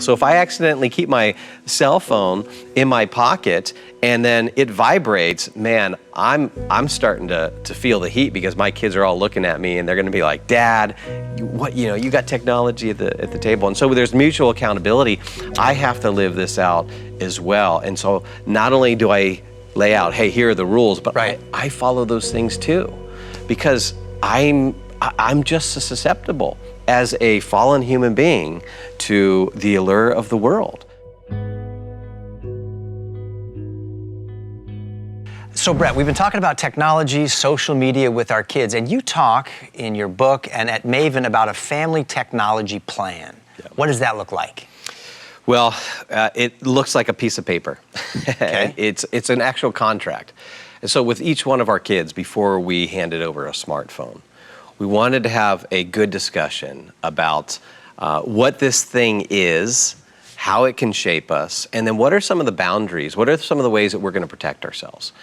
So if I accidentally keep my cell phone in my pocket and then it vibrates, man, I'm starting to feel the heat because my kids are all looking at me and they're gonna be like, Dad, you got technology at the table. And so there's mutual accountability. I have to live this out as well. And so not only do I lay out, hey, here are the rules, but I follow those things too, because I'm just as susceptible as a fallen human being to the allure of the world. So Brett, we've been talking about technology, social media with our kids, and you talk in your book and at Maven about a family technology plan. Yeah. What does that look like? Well, it looks like a piece of paper. Okay. It's an actual contract. And so with each one of our kids, before we handed over a smartphone, we wanted to have a good discussion about what this thing is, how it can shape us, and then what are some of the boundaries, what are some of the ways that we're going to protect ourselves.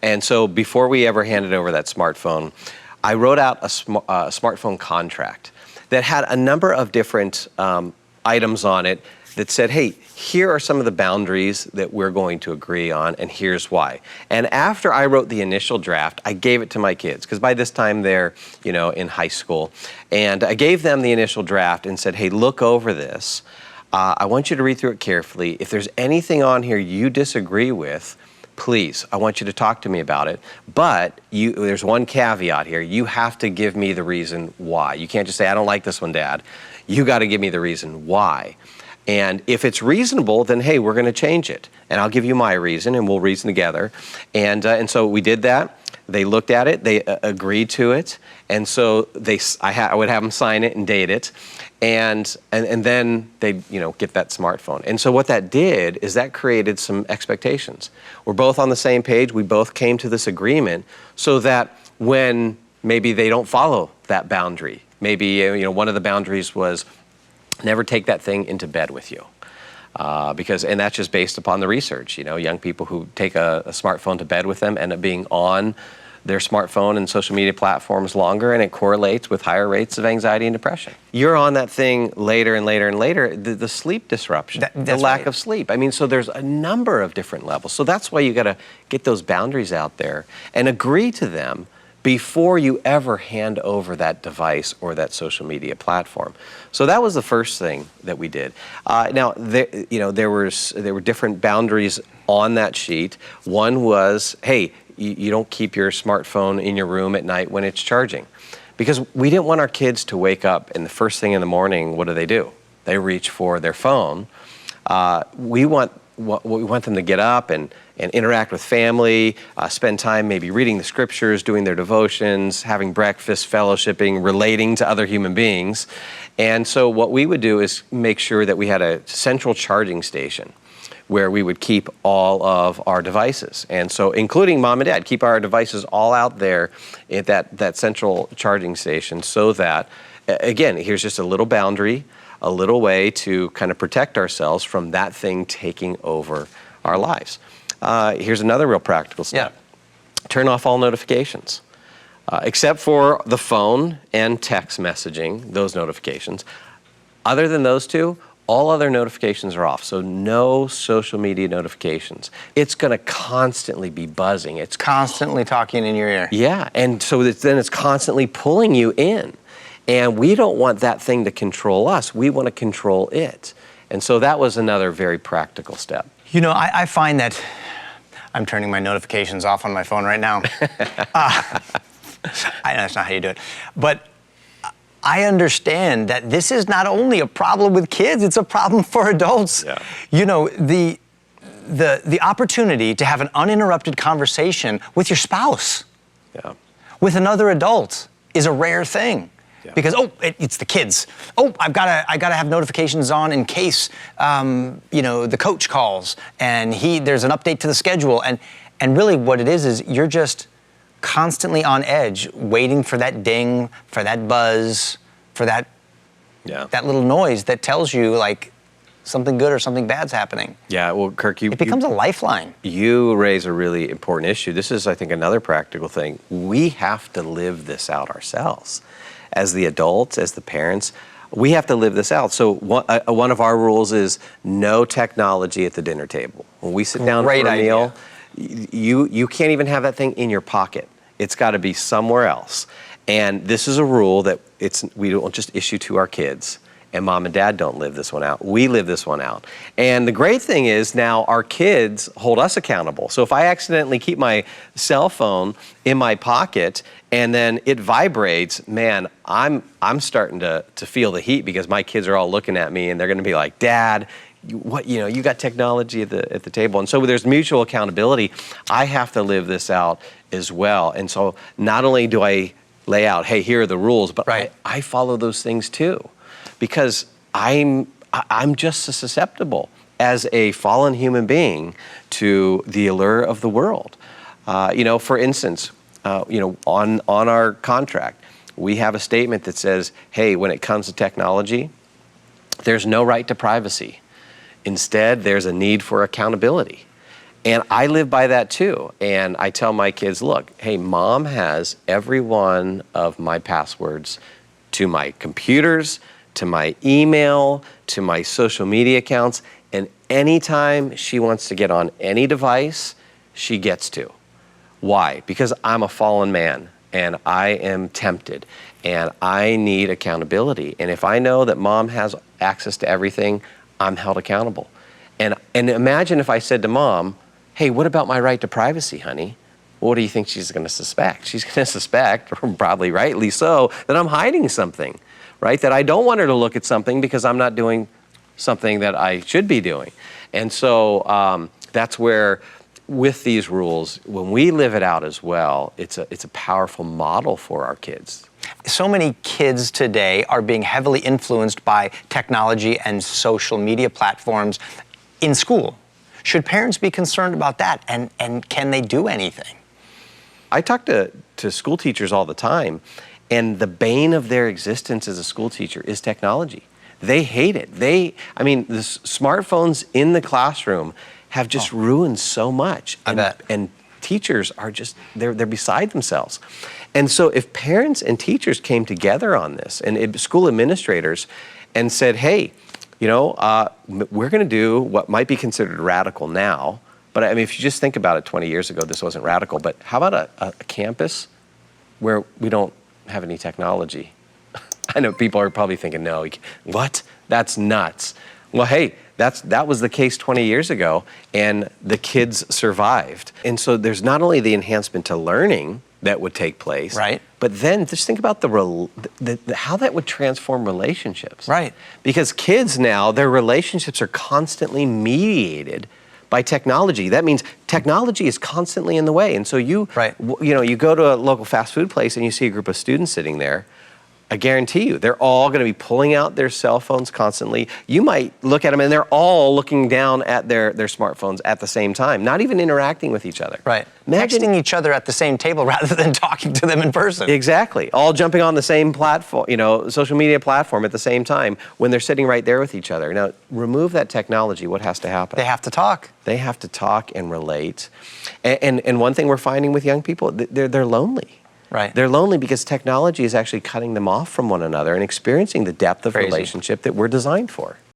And so before we ever handed over that smartphone, I wrote out a smartphone contract that had a number of different items on it that said, hey, here are some of the boundaries that we're going to agree on, and here's why. And after I wrote the initial draft, I gave it to my kids, because by this time they're, in high school. And I gave them the initial draft and said, hey, look over this. I want you to read through it carefully. If there's anything on here you disagree with, please, I want you to talk to me about it. But there's one caveat here. You have to give me the reason why. You can't just say, I don't like this one, Dad. You got to give me the reason why. And if it's reasonable, then hey, we're going to change it. And I'll give you my reason, and we'll reason together. And so we did that. They looked at it. They agreed to it. And so I would have them sign it and date it. And then they'd get that smartphone. And so what that did is that created some expectations. We're both on the same page. We both came to this agreement so that when maybe they don't follow that boundary, maybe one of the boundaries was never take that thing into bed with you. And that's just based upon the research. Young people who take a smartphone to bed with them end up being on their smartphone and social media platforms longer, and it correlates with higher rates of anxiety and depression. You're on that thing later and later and later, the sleep disruption, the lack of sleep. So there's a number of different levels. So that's why you got to get those boundaries out there and agree to them before you ever hand over that device or that social media platform. So that was the first thing that we did. Now, there were different boundaries on that sheet. One was, hey, you don't keep your smartphone in your room at night when it's charging. Because we didn't want our kids to wake up and the first thing in the morning, what do? They reach for their phone. We want them to get up and interact with family, spend time maybe reading the scriptures, doing their devotions, having breakfast, fellowshipping, relating to other human beings. And so what we would do is make sure that we had a central charging station where we would keep all of our devices. And so including mom and dad, keep our devices all out there at that central charging station so that, again, here's just a little boundary, a little way to kind of protect ourselves from that thing taking over our lives. Here's another real practical step. Yeah. Turn off all notifications. Except for the phone and text messaging, those notifications. Other than those two, all other notifications are off, so no social media notifications. It's going to constantly be buzzing. It's constantly talking in your ear. Yeah, and so then it's constantly pulling you in. And we don't want that thing to control us. We want to control it. And so that was another very practical step. I find that I'm turning my notifications off on my phone right now. I know that's not how you do it. But I understand that this is not only a problem with kids, it's a problem for adults. Yeah. The opportunity to have an uninterrupted conversation with your spouse, with another adult, is a rare thing. Yeah. Because, it's the kids. I've got to have notifications on in case, the coach calls and there's an update to the schedule. And really what it is you're just constantly on edge, waiting for that ding, for that buzz, for that little noise that tells you like something good or something bad's happening. Yeah, well, Kirk, it becomes a lifeline. You raise a really important issue. This is, I think, another practical thing. We have to live this out ourselves. As the adults, as the parents, we have to live this out. So one of our rules is no technology at the dinner table. When we sit down Great for a idea. meal, you can't even have that thing in your pocket. It's got to be somewhere else. And this is a rule that we don't just issue to our kids. And mom and dad don't live this one out. We live this one out. And the great thing is now our kids hold us accountable. So if I accidentally keep my cell phone in my pocket and then it vibrates, man, I'm starting to feel the heat because my kids are all looking at me and they're going to be like, Dad, you got technology at the table. And so there's mutual accountability. I have to live this out as well. And so not only do I lay out, hey, here are the rules, but right. I follow those things too. Because I'm just as susceptible as a fallen human being to the allure of the world. For instance, on our contract, we have a statement that says, hey, when it comes to technology, there's no right to privacy. Instead, there's a need for accountability. And I live by that too. And I tell my kids, look, hey, mom has every one of my passwords to my computers, to my email, to my social media accounts, and anytime she wants to get on any device, she gets to. Why? Because I'm a fallen man and I am tempted and I need accountability. And if I know that mom has access to everything, I'm held accountable. And imagine if I said to mom, hey, what about my right to privacy, honey? What do you think she's going to suspect? She's going to suspect, probably rightly so, that I'm hiding something. Right? That I don't want her to look at something because I'm not doing something that I should be doing. And so that's where, with these rules, when we live it out as well, it's a powerful model for our kids. So many kids today are being heavily influenced by technology and social media platforms in school. Should parents be concerned about that? And can they do anything? I talk to school teachers all the time. And the bane of their existence as a school teacher is technology. They hate it. The smartphones in the classroom have just ruined so much. I bet. And teachers are they're beside themselves. And so if parents and teachers came together on this, and school administrators, and said, hey, we're going to do what might be considered radical now, but I mean, if you just think about it, 20 years ago, this wasn't radical, but how about a campus where we don't have any technology? I know people are probably thinking, no, what? That's nuts. Well, hey, that was the case 20 years ago, and the kids survived. And so there's not only the enhancement to learning that would take place, right? But then just think about how that would transform relationships. Right. Because kids now, their relationships are constantly mediated by technology. That means technology is constantly in the way. And so you go to a local fast food place and you see a group of students sitting there, I guarantee you, they're all going to be pulling out their cell phones constantly. You might look at them and they're all looking down at their smartphones at the same time, not even interacting with each other. Right. Imagine, texting each other at the same table rather than talking to them in person. Exactly. All jumping on the same platform, social media platform at the same time when they're sitting right there with each other. Now, remove that technology, what has to happen? They have to talk. They have to talk and relate. And one thing we're finding with young people, they're lonely. Right. They're lonely because technology is actually cutting them off from one another and experiencing the depth of Crazy. relationship that we're designed for.